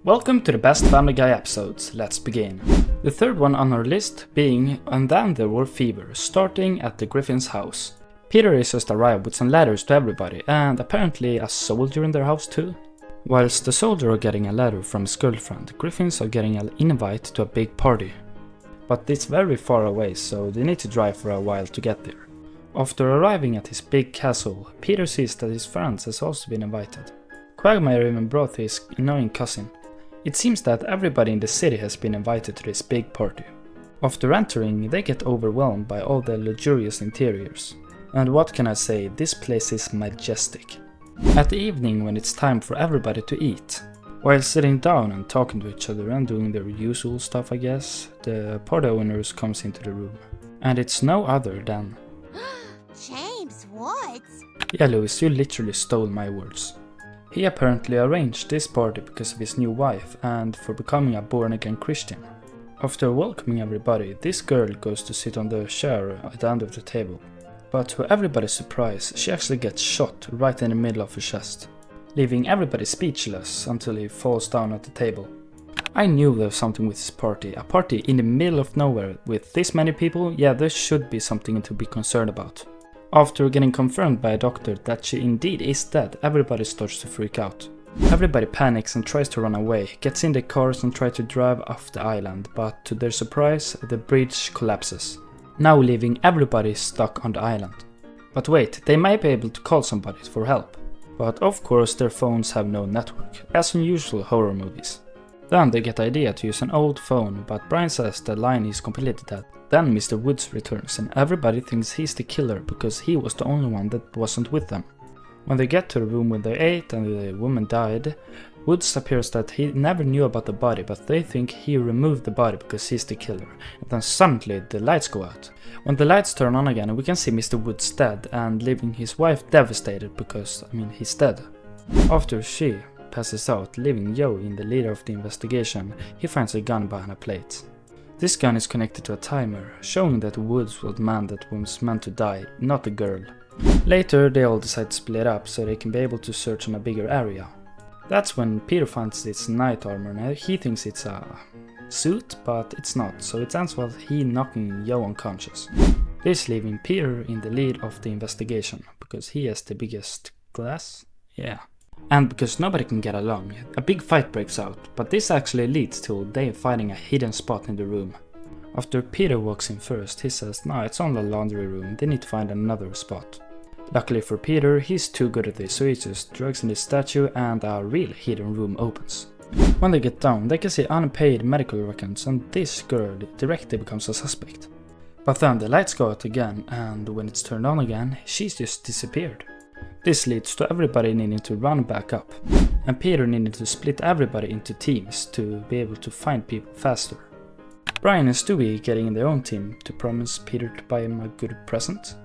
Welcome to the best Family Guy episodes, let's begin. The third one on our list being And Then There Were Fever, starting at the Griffin's house. Peter is just arrived with some letters to everybody, and apparently a soldier in their house too. Whilst the soldier are getting a letter from his girlfriend, the Griffins are getting an invite to a big party. But it's very far away, so they need to drive for a while to get there. After arriving at his big castle, Peter sees that his friends has also been invited. Quagmire even brought his annoying cousin. It seems that everybody in the city has been invited to this big party. After entering, they get overwhelmed by all the luxurious interiors. And what can I say, this place is majestic. At the evening, when it's time for everybody to eat, while sitting down and talking to each other and doing their usual stuff I guess, the party owners comes into the room. And it's no other than... James Woods? Yeah, Lewis, you literally stole my words. He apparently arranged this party because of his new wife and for becoming a born-again Christian. After welcoming everybody, this girl goes to sit on the chair at the end of the table. But to everybody's surprise, she actually gets shot right in the middle of her chest, leaving everybody speechless until he falls down at the table. I knew there was something with this party. A party in the middle of nowhere with this many people, yeah, there should be something to be concerned about. After getting confirmed by a doctor that she indeed is dead, everybody starts to freak out. Everybody panics and tries to run away, gets in their cars and tries to drive off the island, but to their surprise, the bridge collapses, now leaving everybody stuck on the island. But wait, they might be able to call somebody for help. But of course their phones have no network, as in usual horror movies. Then they get the idea to use an old phone, but Brian says the line is completely dead. Then Mr. Woods returns and everybody thinks he's the killer because he was the only one that wasn't with them. When they get to the room where they ate and the woman died, Woods appears that he never knew about the body, but they think he removed the body because he's the killer. And then suddenly the lights go out. When the lights turn on again, we can see Mr. Woods dead and leaving his wife devastated because, he's dead. After she passes out, leaving Joe in the leader of the investigation, he finds a gun behind a plate. This gun is connected to a timer, showing that Woods was the man that was meant to die, not the girl. Later, they all decide to split up so they can be able to search on a bigger area. That's when Peter finds this knight armor and he thinks it's a suit, but it's not, so it ends with he knocking Joe unconscious. This leaving Peter in the lead of the investigation, because he has the biggest glass? Yeah. And because nobody can get along, a big fight breaks out, but this actually leads to they finding a hidden spot in the room. After Peter walks in first, he says, no, it's on the laundry room, they need to find another spot. Luckily for Peter, he's too good at this, so he just drags in the statue and a real hidden room opens. When they get down, they can see unpaid medical records and this girl directly becomes a suspect. But then the lights go out again, and when it's turned on again, she's just disappeared. This leads to everybody needing to run back up, and Peter needing to split everybody into teams to be able to find people faster. Brian and Stewie getting in their own team to promise Peter to buy him a good present.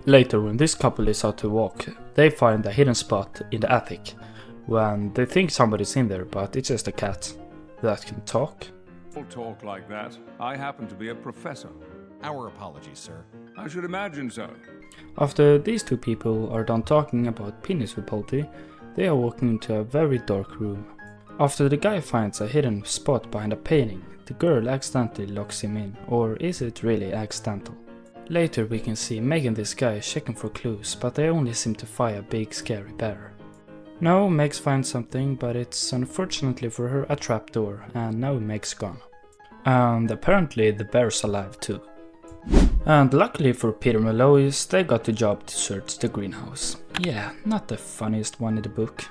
Later, when this couple is out to walk, they find a hidden spot in the attic, when they think somebody's in there, but it's just a cat that can talk. Don't talk like that. I happen to be a professor. Our apologies, sir. I should imagine so. After these two people are done talking about penis repulsivity, they are walking into a very dark room. After the guy finds a hidden spot behind a painting, the girl accidentally locks him in, or is it really accidental? Later we can see Meg and this guy checking for clues, but they only seem to find a big scary bear. No, Meg finds something, but it's unfortunately for her a trapdoor, and now Meg's gone. And apparently the bear's alive too. And luckily for Peter and Lois, they got the job to search the greenhouse. Yeah, not the funniest one in the book.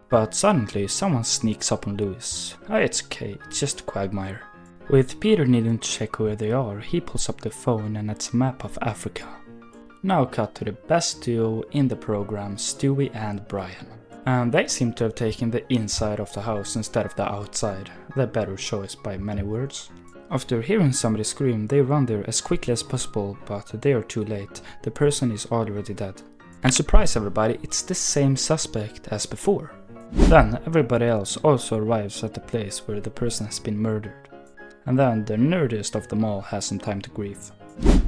But suddenly someone sneaks up on Lewis. It's okay, it's just Quagmire. With Peter needing to check where they are, he pulls up the phone and it's a map of Africa. Now cut to the best duo in the program, Stewie and Brian. And they seem to have taken the inside of the house instead of the outside. The better choice by many words. After hearing somebody scream, they run there as quickly as possible, but they are too late. The person is already dead. And surprise everybody, it's the same suspect as before. Then everybody else also arrives at the place where the person has been murdered. And then the nerdiest of them all has some time to grieve.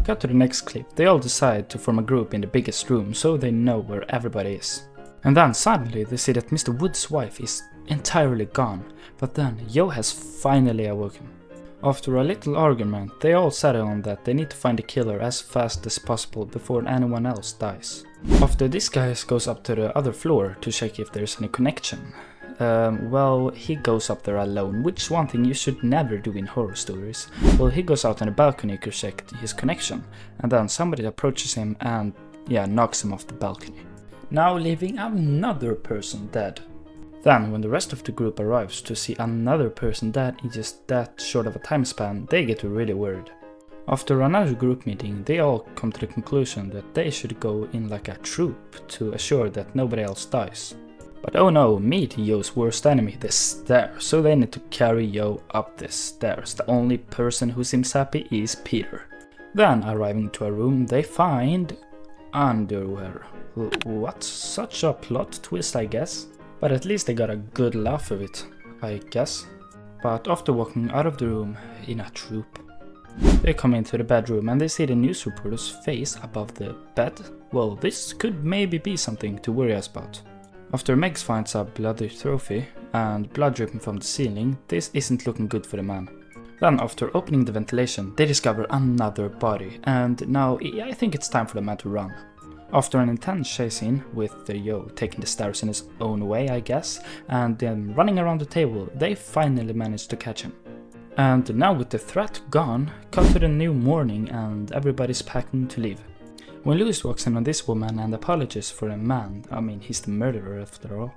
Cut to the next clip, they all decide to form a group in the biggest room so they know where everybody is. And then suddenly they see that Mr. Wood's wife is entirely gone, but then Joe has finally awoken. After a little argument, they all settle on that they need to find the killer as fast as possible before anyone else dies. After this guy goes up to the other floor to check if there's any connection. Well, he goes up there alone, which is one thing you should never do in horror stories. Well, he goes out on the balcony to check his connection, and then somebody approaches him and, knocks him off the balcony. Now leaving another person dead. Then, when the rest of the group arrives to see another person dead in just that short of a time span, they get really worried. After another group meeting, they all come to the conclusion that they should go in like a troop to assure that nobody else dies. But oh no, meet Joe's worst enemy, the stairs, so they need to carry Joe up the stairs. The only person who seems happy is Peter. Then, arriving to a room, they find underwear. What? Such a plot twist, I guess. But at least they got a good laugh of it, I guess. But after walking out of the room in a troop, they come into the bedroom and they see the news reporter's face above the bed. Well, this could maybe be something to worry us about. After Megs finds a bloody trophy and blood dripping from the ceiling, this isn't looking good for the man. Then after opening the ventilation, they discover another body, and now I think it's time for the man to run. After an intense chase scene, with Joe taking the stairs in his own way I guess, and then running around the table, they finally manage to catch him. And now with the threat gone, cut to the new morning and everybody's packing to leave. When Louis walks in on this woman and apologizes for the man, I mean he's the murderer after all.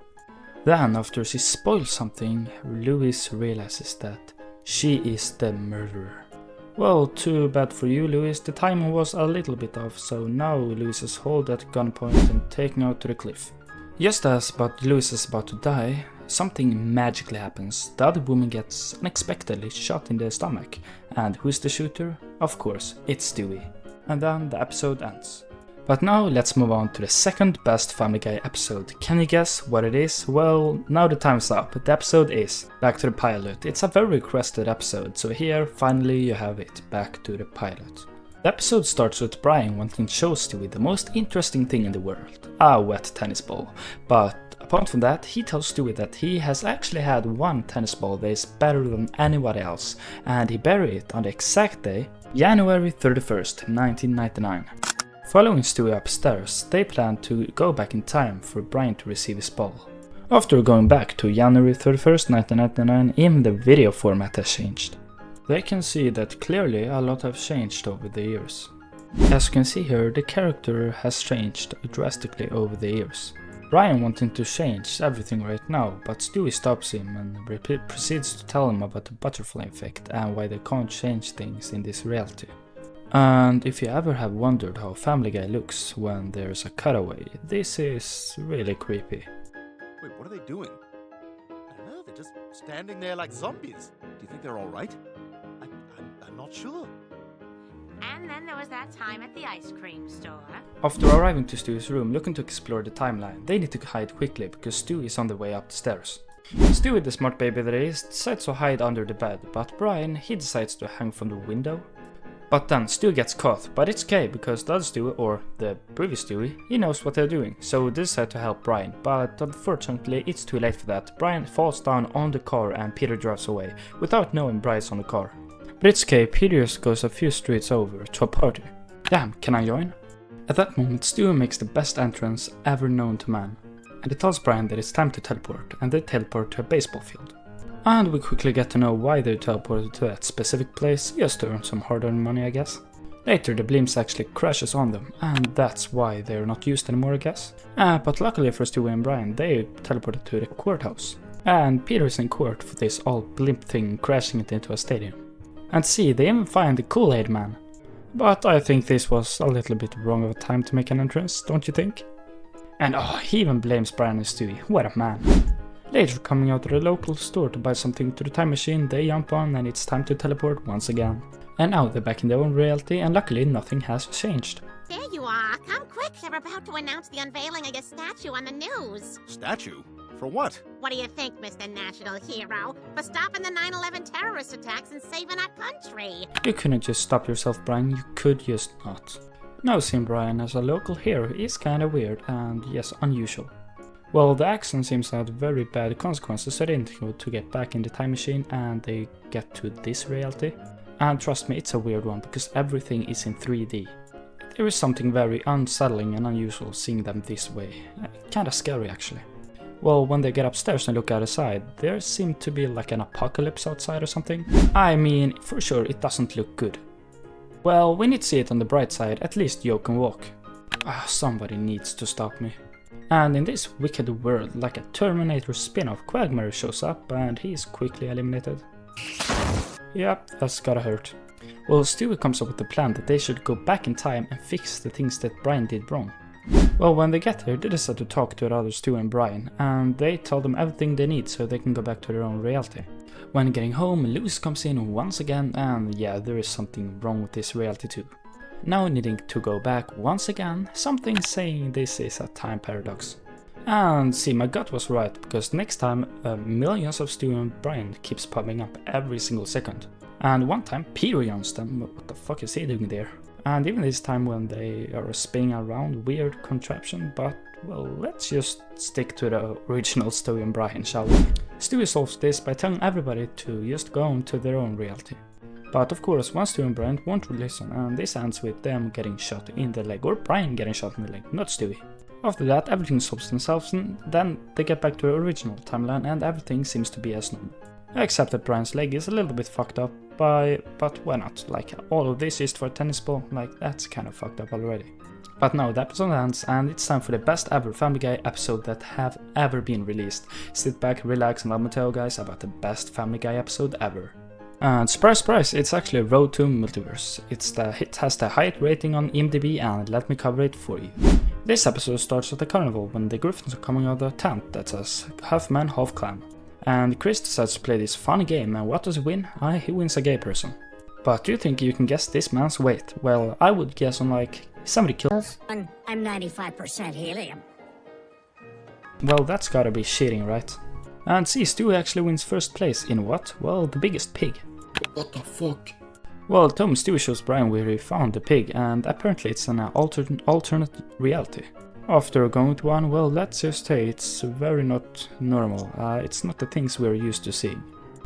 Then after she spoils something, Louis realizes that she is the murderer. Well, too bad for you, Louis, the timing was a little bit off, so now Louis is held at gunpoint and taken out to the cliff. Just as Louis is about to die, something magically happens. The other woman gets unexpectedly shot in the stomach, and who's the shooter? Of course, it's Stewie. And then the episode ends. But now let's move on to the second best Family Guy episode. Can you guess what it is? Well, now the time's up. The episode is Back to the Pilot. It's a very requested episode, so here finally you have it, Back to the Pilot. The episode starts with Brian wanting to show Stewie the most interesting thing in the world, a wet tennis ball. But apart from that, he tells Stewie that he has actually had one tennis ball that is better than anybody else, and he buried it on the exact day, January 31st, 1999. Following Stewie upstairs, they plan to go back in time for Brian to receive his ball. After going back to January 31st, 1999, even the video format has changed. They can see that clearly a lot has changed over the years. As you can see here, the character has changed drastically over the years. Brian wanting to change everything right now, but Stewie stops him and proceeds to tell him about the butterfly effect and why they can't change things in this reality. And if you ever have wondered how Family Guy looks when there's a cutaway, this is really creepy. Wait, what are they doing? I don't know, they're just standing there like zombies. Do you think they're all right? I'm not sure. And then there was that time at the ice cream store. After arriving to Stewie's room looking to explore the timeline, they need to hide quickly because Stewie is on the way up the stairs. Stewie, the smart baby that is, decides to hide under the bed, but Brian, he decides to hang from the window. But then Stewie gets caught, but it's okay because the other Stewie, or the previous Stewie, he knows what they're doing, so they decide to help Brian, but unfortunately it's too late for that. Brian falls down on the car and Peter drives away, without knowing Brian's on the car. But it's okay, Peter just goes a few streets over to a party. Damn, can I join? At that moment Stewie makes the best entrance ever known to man, and he tells Brian that it's time to teleport, and they teleport to a baseball field. And we quickly get to know why they teleported to that specific place, just to earn some hard-earned money I guess. Later the blimps actually crashes on them, and that's why they're not used anymore I guess. But luckily for Stewie and Brian, they teleported to the courthouse. And Peter's in court for this all blimp thing crashing it into a stadium. And see, they even find the Kool-Aid Man. But I think this was a little bit wrong of a time to make an entrance, don't you think? And he even blames Brian and Stewie, what a man. Later, coming out of the local store to buy something to the time machine, they jump on and it's time to teleport once again. And now they're back in their own reality and luckily nothing has changed. There you are. Come quick. They're about to announce the unveiling of your statue on the news. Statue? For what? What do you think, Mr. National Hero? For stopping the 9/11 terrorist attacks and saving our country. You couldn't just stop yourself, Brian, you could just not. Now seeing Brian as a local hero is kinda weird and yes, unusual. Well, the accident seems to have very bad consequences, so they need to get back in the time machine and they get to this reality. And trust me, it's a weird one because everything is in 3D. There is something very unsettling and unusual seeing them this way. Kinda scary actually. Well, when they get upstairs and look outside, there seems to be like an apocalypse outside or something. I mean, for sure it doesn't look good. Well, we need to see it on the bright side, at least Joe can walk. Somebody needs to stop me. And in this wicked world, like a Terminator spin-off, Quagmire shows up and he is quickly eliminated. Yep, that's gotta hurt. Well, Stewie comes up with the plan that they should go back in time and fix the things that Brian did wrong. Well, when they get there, they decide to talk to the other Stewie and Brian, and they tell them everything they need so they can go back to their own reality. When getting home, Louis comes in once again, and yeah, there is something wrong with this reality too. Now needing to go back once again, something saying this is a time paradox. And see, my gut was right, because next time millions of Stewie and Brian keeps popping up every single second. And one time Peter yawns them, what the fuck is he doing there? And even this time when they are spinning around, weird contraption, but well, let's just stick to the original Stewie and Brian, shall we? Stewie solves this by telling everybody to just go on to their own reality. But of course, one Stewie and Brian won't listen, and this ends with them getting shot in the leg, or Brian getting shot in the leg, not Stewie. After that, everything solves themselves, and then they get back to the original timeline, and everything seems to be as normal. Except that Brian's leg is a little bit fucked up, but why not? Like, all of this is for a tennis ball, like, that's kind of fucked up already. But now the episode ends, and it's time for the best ever Family Guy episode that have ever been released. Sit back, relax, and let me tell you guys about the best Family Guy episode ever. And surprise, surprise, it's actually Road to Multiverse. It has the highest rating on IMDb, and let me cover it for you. This episode starts at the carnival when the Griffins are coming out of a tent that says half man, half clown. And Chris decides to play this funny game, and what does he win? He wins a gay person. But do you think you can guess this man's weight? Well, I would guess on like somebody killed. I'm 95% helium. Well, that's gotta be cheating, right? And see, Stewie actually wins first place in what? Well, the biggest pig. What the fuck? Well, Tom Stewie shows Brian where he found the pig, and apparently it's an alternate reality. After going to one, well, let's just say it's very not normal. It's not the things we're used to seeing.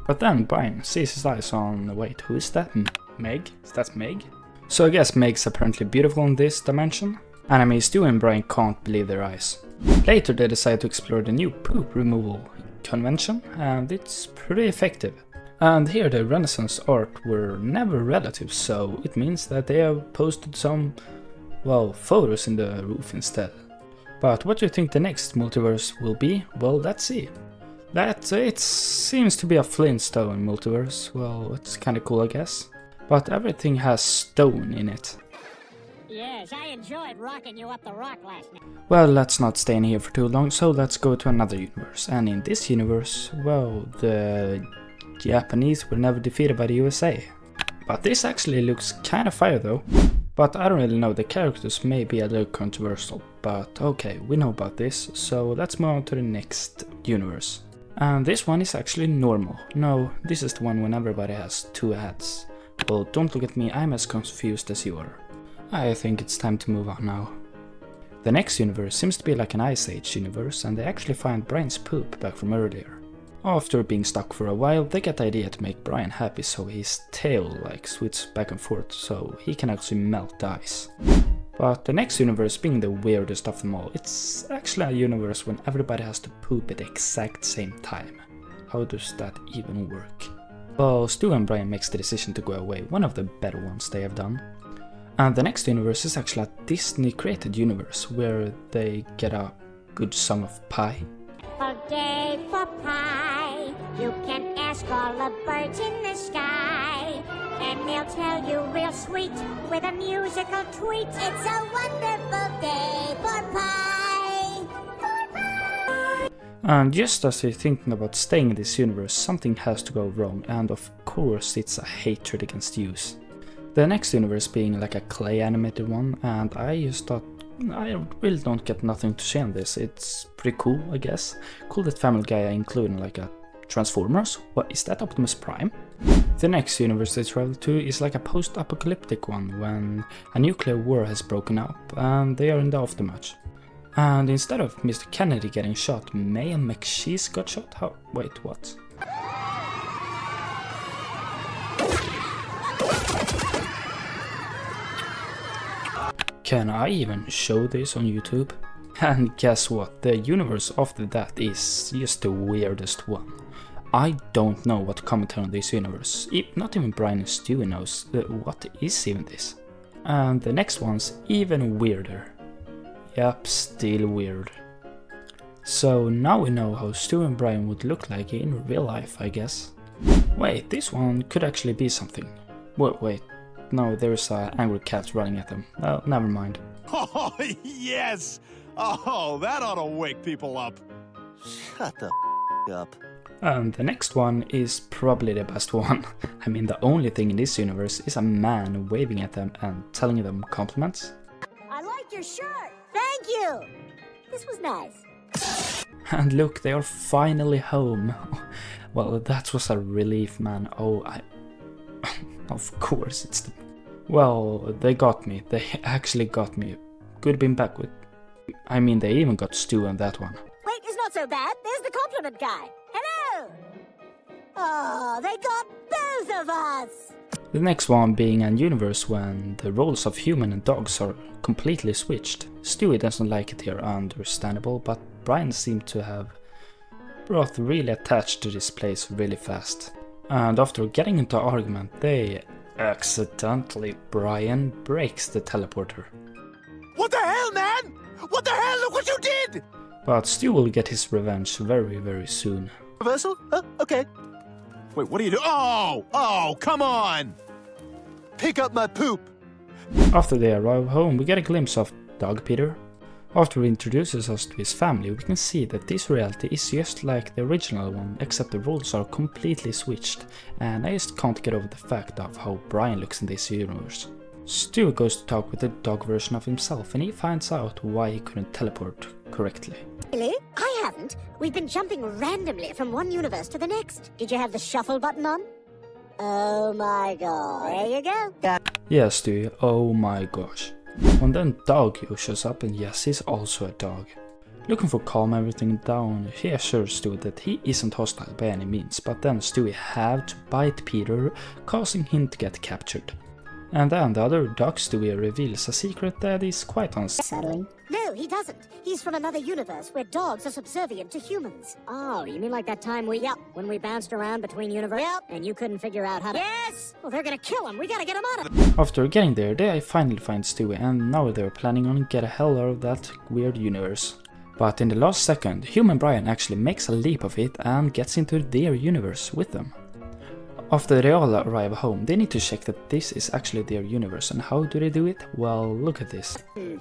But then Brian sees his eyes on, wait, who is that? Meg? Is that Meg? So I guess Meg's apparently beautiful in this dimension. And I mean, Stewie and Brian can't believe their eyes. Later they decide to explore the new poop removal convention, and it's pretty effective. And here the Renaissance art were never relatives, so it means that they have posted some, well, photos in the roof instead. But what do you think the next multiverse will be? Well, let's see. It seems to be a Flintstone multiverse. Well, it's kinda cool, I guess. But everything has stone in it. Yes, I enjoyed rocking you up the rock last night. Well, let's not stay in here for too long, so let's go to another universe. And in this universe, well, the Japanese were never defeated by the USA. But this actually looks kinda fire though. But I don't really know, the characters may be a little controversial. But okay, we know about this, so let's move on to the next universe. And this one is actually normal. No, this is the one when everybody has two heads. Well, don't look at me, I'm as confused as you are. I think it's time to move on now. The next universe seems to be like an Ice Age universe, and they actually find Brian's poop back from earlier. After being stuck for a while, they get the idea to make Brian happy so his tail like switches back and forth so he can actually melt the ice. But the next universe being the weirdest of them all, it's actually a universe when everybody has to poop at the exact same time. How does that even work? Well, Stu and Brian makes the decision to go away, one of the better ones they have done. And the next universe is actually a Disney created universe where they get a good song of pie. All day for pie, you can ask all the birds in the sky, and they'll tell you real sweet with a musical tweet. It's a wonderful day for pie. For pie. And just as you're thinking about staying in this universe, something has to go wrong, and of course it's a hatred against youth. The next universe being like a clay animated one, and I just thought, I really don't get nothing to say on this. It's pretty cool, I guess. Cool that Family Guy are including like a Transformers. What is that, Optimus Prime? The next universe they travel to is like a post-apocalyptic one when a nuclear war has broken up and they are in the aftermath. And instead of Mr. Kennedy getting shot, Mayor McCheese got shot? How? Wait, what? Can I even show this on YouTube? And guess what? The universe after that is just the weirdest one. I don't know what to comment on this universe. Not even Brian and Stewie knows. What is even this? And the next one's even weirder. Yep, still weird. So now we know how Stewie and Brian would look like in real life, I guess. Wait, this one could actually be something. Wait. No, there's an angry cat running at them. Well, never mind. Oh, yes! Oh, that ought to wake people up. Shut the up. And the next one is probably the best one. I mean, the only thing in this universe is a man waving at them and telling them compliments. I like your shirt. Thank you. This was nice. And look, they are finally home. Well, that was a relief, man. Oh, of course, it's the... Well, they got me. They actually got me. Could have been back with... I mean, they even got Stu on that one. Wait, it's not so bad. There's the compliment guy. Hello. Oh, they got both of us. The next one being a universe when the roles of human and dogs are completely switched. Stewie doesn't like it here, understandable, but Brian seemed to have brought really attached to this place really fast. And after getting into an argument, they accidentally, Brian breaks the teleporter. What the hell, man? What the hell? Look what you did! But Stu will get his revenge very, very soon. Reversal? Okay. Wait, what are you doing? Oh, come on! Pick up my poop! After they arrive home, we get a glimpse of Dog Peter. After he introduces us to his family, we can see that this reality is just like the original one, except the roles are completely switched, and I just can't get over the fact of how Brian looks in this universe. Stu goes to talk with the dog version of himself, and he finds out why he couldn't teleport correctly. Really? I haven't. We've been jumping randomly from one universe to the next. Did you have the shuffle button on? Oh my god. There you go. Yes, Stu, oh my gosh. And then Dog shows up, and yes, he's also a dog. Looking for calm everything down, he assures Stu that he isn't hostile by any means, but then Stewie have to bite Peter, causing him to get captured. And then the other dog Stewie reveals a secret that is quite unsettling. No, he doesn't. He's from another universe where dogs are subservient to humans. Oh, you mean like that time when we bounced around between universes? Yep. And you couldn't figure out how to... Yes! Well, they're gonna kill him. We gotta get him out of it. After getting there, they finally find Stewie, and now they're planning on get the hell out of that weird universe. But in the last second, human Brian actually makes a leap of it and gets into their universe with them. After they all arrive home, they need to check that this is actually their universe, and how do they do it? Well, look at this. Mom,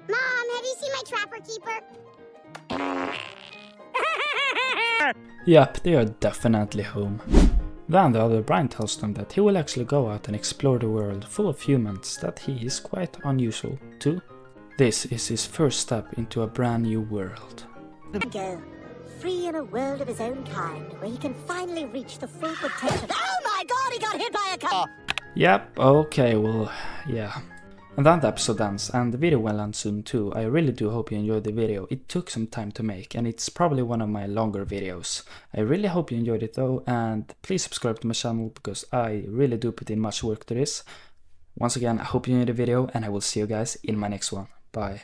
have you seen my trapper keeper? Yep, they are definitely home. Then the other Brian tells them that he will actually go out and explore the world full of humans that he is quite unusual to. This is his first step into a brand new world. Go. Free in a world of his own kind, where he can finally reach the full potential. Oh my god, he got hit by a car! Yep, okay, well, yeah. And then the episode ends, and the video will end soon too. I really do hope you enjoyed the video. It took some time to make, and it's probably one of my longer videos. I really hope you enjoyed it though, and please subscribe to my channel, because I really do put in much work to this. Once again, I hope you enjoyed the video, and I will see you guys in my next one. Bye.